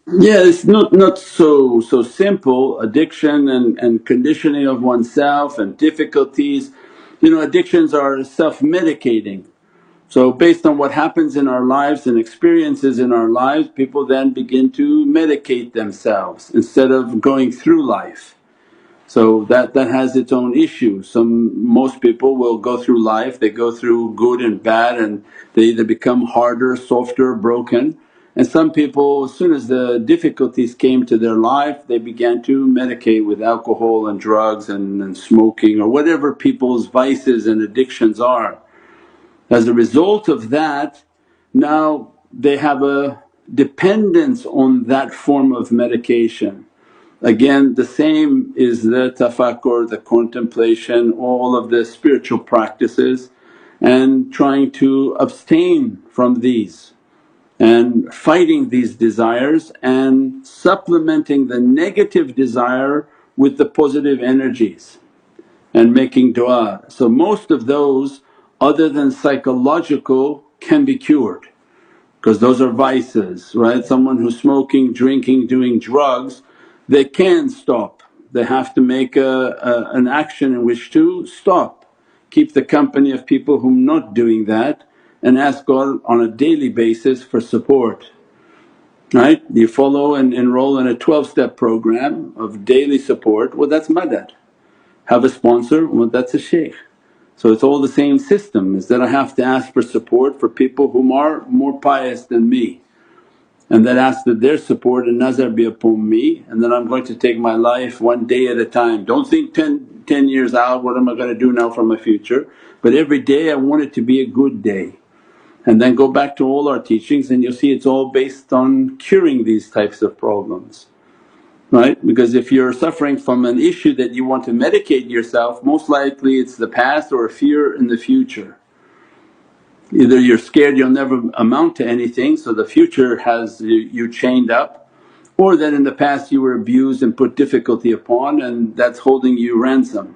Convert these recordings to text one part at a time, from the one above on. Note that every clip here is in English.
Yeah, it's not so simple. Addiction and conditioning of oneself and difficulties. Addictions are self-medicating. So based on what happens in our lives and experiences in our lives, people then begin to medicate themselves instead of going through life. So that has its own issues. Most people will go through life, they go through good and bad, and they either become harder, softer, broken. And some people, as soon as the difficulties came to their life, they began to medicate with alcohol and drugs and smoking or whatever people's vices and addictions are. As a result of that, now they have a dependence on that form of medication. Again, the same is the tafakkur, the contemplation, all of the spiritual practices, and trying to abstain from these and fighting these desires and supplementing the negative desire with the positive energies and making dua. So most of those other than psychological can be cured because those are vices, right? Someone who's smoking, drinking, doing drugs, they can stop. They have to make an action in which to stop. Keep the company of people who are not doing that and ask God on a daily basis for support, right? You follow and enroll in a 12-step program of daily support, well that's madad. Have a sponsor, well that's a shaykh. So it's all the same system, is that I have to ask for support for people whom are more pious than me, and then ask that their support and nazar be upon me, and then I'm going to take my life one day at a time. Don't think 10 years out, what am I going to do now for my future, but every day I want it to be a good day. And then go back to all our teachings and you'll see it's all based on curing these types of problems, right? Because if you're suffering from an issue that you want to medicate yourself, most likely it's the past or a fear in the future. Either you're scared you'll never amount to anything, so the future has you chained up, or that in the past you were abused and put difficulty upon and that's holding you ransom.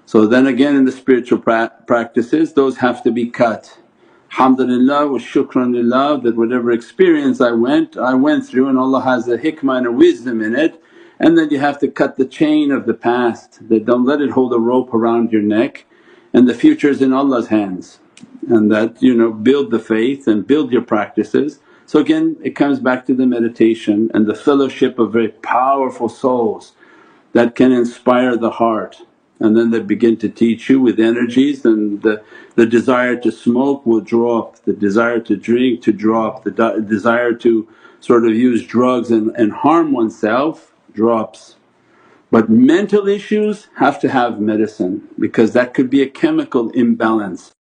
So then again in the spiritual practices those have to be cut. Alhamdulillah wa shukran lillah that whatever experience I went through, and Allah has a hikmah and a wisdom in it. And then you have to cut the chain of the past, that don't let it hold a rope around your neck, and the future is in Allah's hands. And that build the faith and build your practices. So again it comes back to the meditation and the fellowship of very powerful souls that can inspire the heart, and then they begin to teach you with energies, and the desire to smoke will drop, the desire to drink to drop, the desire to sort of use drugs and harm oneself drops. But mental issues have to have medicine because that could be a chemical imbalance.